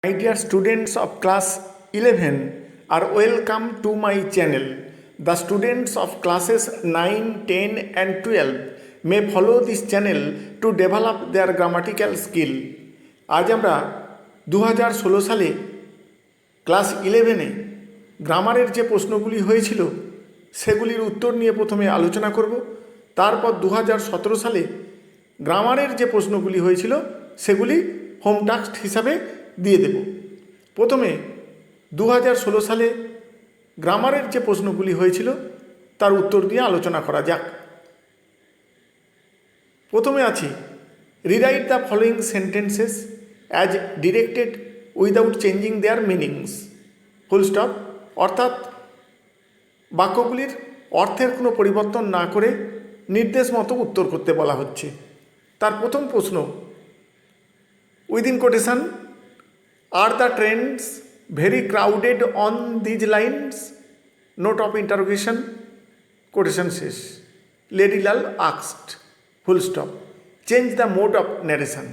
My dear students of class 11 are welcome to my channel. The students of classes 9, 10 and 12 may follow this channel to develop their grammatical skill. আজ আমরা 2016 সালে class 11-এ গ্রামারের যে প্রশ্নগুলি হয়েছিল সেগুলির উত্তর নিয়ে প্রথমে আলোচনা করব। তারপর 2017 সালে গ্রামারের যে প্রশ্নগুলি হয়েছিল সেগুলি হোম টাস্ক হিসাবে দিয়ে দেব। প্রথমে 2016 সালে গ্রামারের যে প্রশ্নগুলি হয়েছিল তার উত্তর দিয়ে আলোচনা করা যাক। প্রথমে আছে rewrite the following sentences as directed without changing their meanings, full stop. অর্থাৎ বাক্যগুলির অর্থের কোনো পরিবর্তন না করে নির্দেশ মতো উত্তর করতে বলা হচ্ছে। তার প্রথম প্রশ্ন, within quotation, are the trains very crowded on these lines, note of interrogation, quotation শেষ। Ladilal asked, full stop. Change the mode of narration,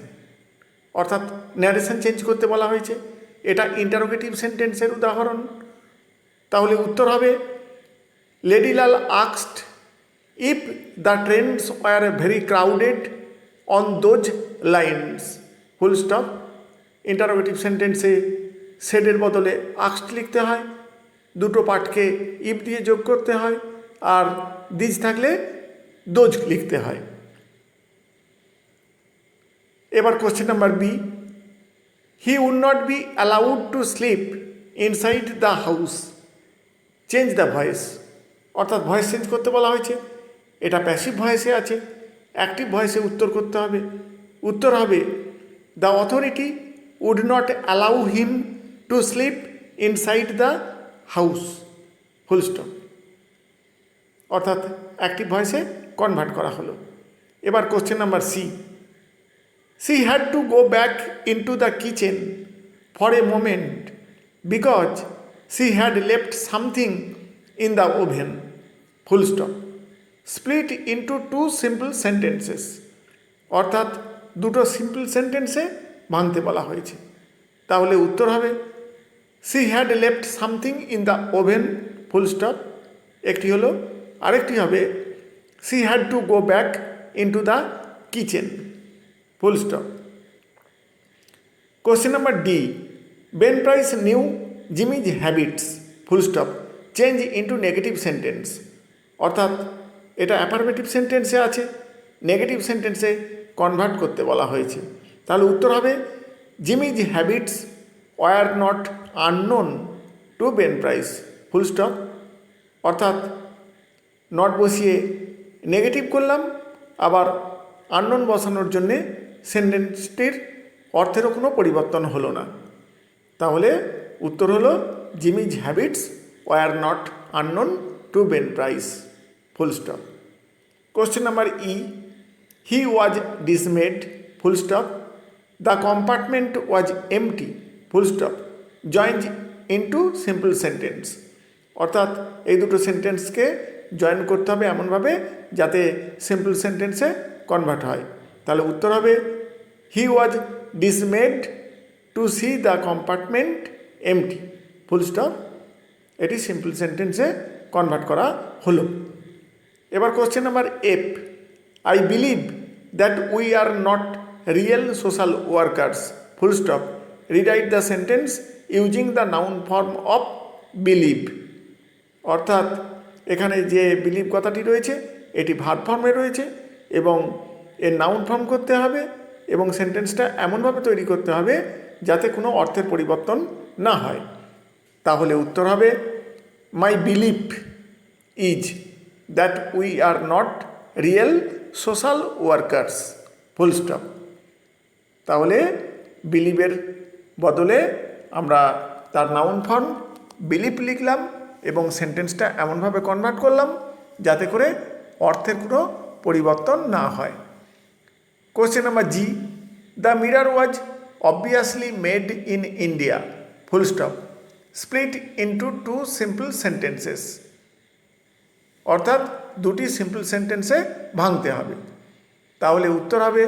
অর্থাৎ ন্যারেশন চেঞ্জ করতে বলা হয়েছে। এটা ইন্টারোগেটিভ সেন্টেন্সের উদাহরণ। তাহলে উত্তর হবে Ladilal asked if the trains were very crowded on those lines, full stop. Interrogative সেন্টেন্সে সেডের বদলে আস্কড লিখতে হয়, দুটো পাঠকে ইফ দিয়ে যোগ করতে হয়, আর দিজ থাকলে দোজ লিখতে হয়। এবার question number B, he would not be allowed to sleep inside the house, change the voice. অর্থাৎ ভয়েস চেঞ্জ করতে বলা হয়েছে। এটা প্যাসিভ ভয়েসে আছে, অ্যাক্টিভ ভয়েসে উত্তর করতে হবে। উত্তর হবে the authority would not allow him to sleep inside the house, full stop. অর্থাৎ অ্যাক্টিভ ভয়েসে কনভার্ট করা হলো। এবার question number C, she had to go back into the kitchen for a moment because she had left something in the oven, full stop. Split into two simple sentences, অর্থাৎ দুটো simple সেন্টেন্সে ভাঙতে বলা হয়েছে। তাহলে উত্তর হবে she had left something in the oven, full stop। একটি হলো, আরেকটি হবে she had to go back into the kitchen, full stop. Question number D, Ben Price knew Jimmy's habits, full stop. Change into negative sentence, অর্থাৎ এটা affirmative সেন্টেন্সে আছে, negative সেন্টেন্সে convert করতে বলা হয়েছে। তাহলে উত্তর হবে Jimmy's habits were not unknown to Ben Price, full stop. অর্থাৎ নট বসিয়ে নেগেটিভ করলাম, আবার আননোন বসানোর জন্যে সেন্টেন্সটির অর্থেরও কোনো পরিবর্তন হলো না। তাহলে উত্তর হলো Jimmy's habits were not unknown to Ben Price, full stop. Question number E, he was dismayed, full stop. The compartment was empty, full stop. Join into simple sentence, অর্থাৎ এই দুটো সেন্টেন্সকে জয়েন করতে হবে এমনভাবে যাতে সিম্পল সেন্টেন্সে কনভার্ট হয়। তাহলে উত্তর হবে he was dismayed to see the compartment empty, full stop. এটি সিম্পল সেন্টেন্সে কনভার্ট করা হলো। এবার question number F, I believe that we are not real social workers, full stop. Rewrite the sentence using the noun form of believe. অর্থাৎ এখানে যে believe কথাটি রয়েছে এটি ভার্ব ফর্মে রয়েছে এবং এর নাউন ফর্ম করতে হবে এবং সেন্টেন্সটা এমনভাবে তৈরি করতে হবে যাতে কোনো অর্থের পরিবর্তন না হয়। তাহলে উত্তর হবে my believe is that we are not real social workers, full stop. তাহলে বিলিভের বদলে আমরা তার নাউন ফর্ম বিলিভ লিখলাম এবং সেন্টেন্সটা এমনভাবে কনভার্ট করলাম যাতে করে অর্থের কোনো পরিবর্তন না হয়। Question number G, the mirror was obviously made in India, full stop. Split into two simple sentences, অর্থাৎ দুটি সিম্পল সেন্টেন্সে ভাঙতে হবে। তাহলে উত্তর হবে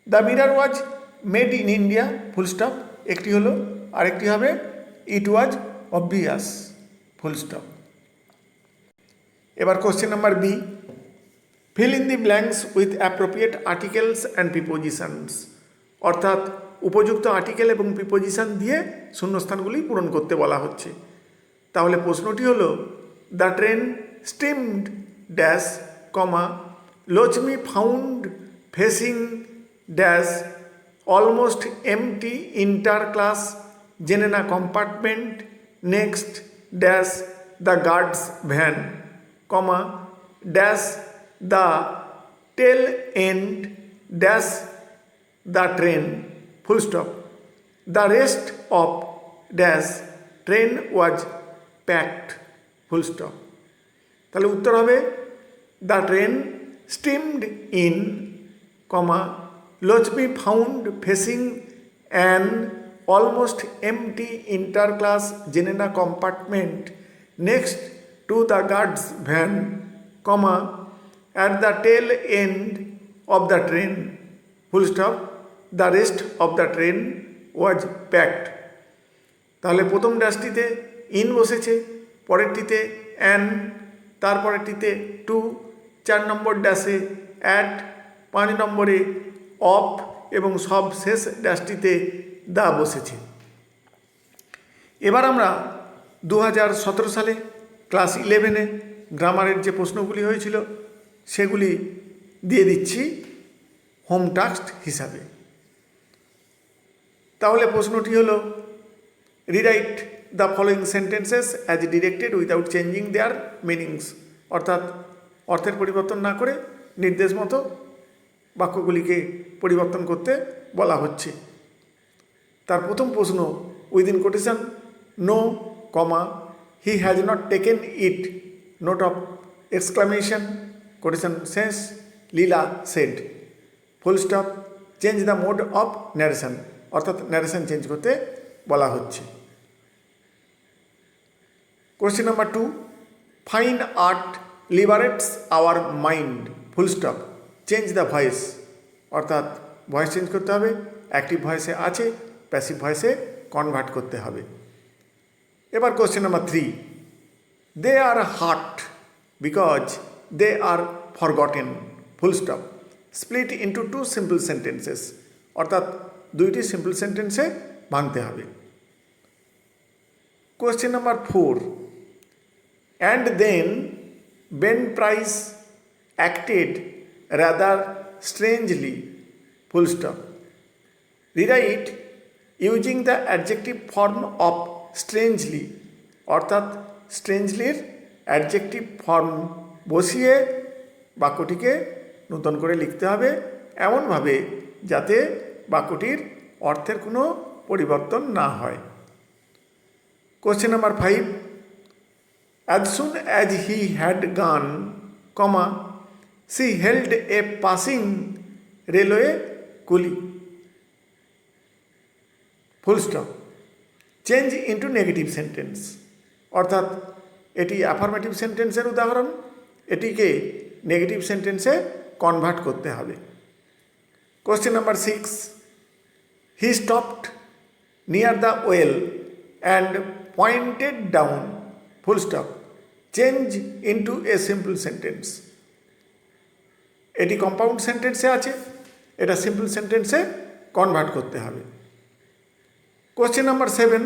the mirror was made in India, full stop. একটি হলো, আরেকটি হবে it was obvious, full stop. এবার question number B, fill in the blanks with appropriate articles and prepositions, অর্থাৎ উপযুক্ত আর্টিকেল এবং প্রিপোজিশন দিয়ে শূন্যস্থানগুলি পূরণ করতে বলা হচ্ছে। তাহলে প্রশ্নটি হলো, the train steamed dash comma Lakshmi found facing dash almost empty inter class zenana compartment next dash the guard's van comma dash the tail end dash the train full stop the rest of dash train was packed full stop. তাহলে উত্তর হবে the train steamed in comma Lakshmi found facing an almost empty inter class zenana compartment next to the guard's van comma at the tail end of the train full stop the rest of the train was packed. তাহলে প্রথম ড্যাশটিতে in বসেছে, পরেরটিতে an, তারপরেরটিতে two, 4 number ড্যাশে at, 5 নম্বরে of এবং সব শেষ ড্যাশটিতে দা বসেছে। এবার আমরা 2017 সালে ক্লাস 11-এ গ্রামারের যে প্রশ্নগুলি হয়েছিল সেগুলি দিয়ে দিচ্ছি হোম টাস্ক হিসাবে। তাহলে প্রশ্নটি হলো, rewrite the following sentences as directed without changing their meanings, অর্থাৎ অর্থের পরিবর্তন না করে নির্দেশ মতো বাক্যগুলিকে পরিবর্তন করতে বলা হচ্ছে। তার প্রথম প্রশ্ন, within quotation no comma he has not taken it note of exclamation quotation শেষ Leela said full stop change the mode of narration, অর্থাৎ ন্যারেশন চেঞ্জ করতে বলা হচ্ছে। Question number 2, fine art liberates our mind full stop change the voice, অর্থাৎ voice change করতে হবে, active ভয়েসে আছে, passive ভয়েসে convert করতে হবে। এবার question number 3, they are hurt because they are forgotten full stop split into 2 simple sentences, অর্থাৎ 2টি simple সেন্টেন্সে ভাঙতে হবে। Question number 4, and then Ben Price acted rather strangely full stop rewrite using the adjective form of strangely, অর্থাৎ স্ট্রেঞ্জলির adjective form বসিয়ে বাক্যটিকে নূতন করে লিখতে হবে এমনভাবে যাতে বাক্যটির অর্থের কোনো পরিবর্তন না হয়। Question number 5, as soon as he had gone, comma, she held a passing railway coolie, full stop, change into negative sentence, অর্থাৎ এটি অ্যাফার্মেটিভ সেন্টেন্সের উদাহরণ, এটিকে নেগেটিভ সেন্টেন্সে কনভার্ট করতে হবে। Question number 6, he stopped near the well and pointed down, full stop, change into a simple sentence, এটি compound সেন্টেন্সে আছে, এটা সিম্পল সেন্টেন্সে কনভার্ট করতে হবে। Question number 7,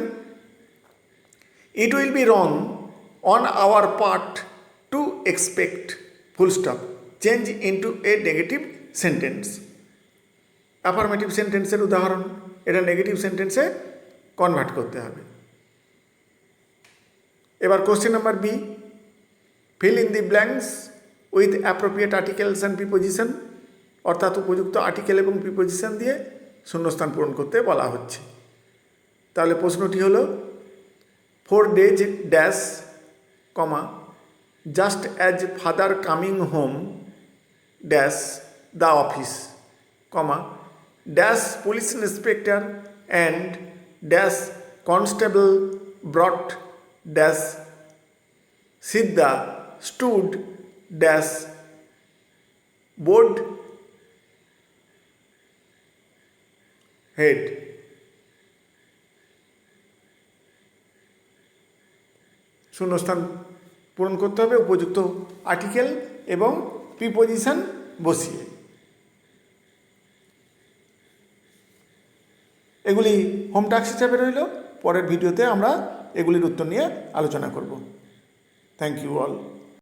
it will be wrong on our part to expect full stop change into a negative sentence, affirmative সেন্টেন্সের উদাহরণ, এটা নেগেটিভ সেন্টেন্সে কনভার্ট করতে হবে। এবার question number B, fill in the blanks with appropriate articles and preposition, অর্থাৎ উপযুক্ত article এবং প্রিপোজিশন দিয়ে শূন্যস্থান পূরণ করতে বলা হচ্ছে। তাহলে প্রশ্নটি হলো, 4 days dash comma just as father coming home dash the office comma dash police inspector and dash constable ব্রট dash Siddha stood dash board head শূন্যস্থান পূরণ করতে হবে উপযুক্ত আর্টিকেল এবং প্রিপোজিশন বসিয়ে। এগুলি হোম টাস্ক হিসাবে রইল। পরের ভিডিওতে আমরা এগুলির উত্তর নিয়ে আলোচনা করব। Thank you all.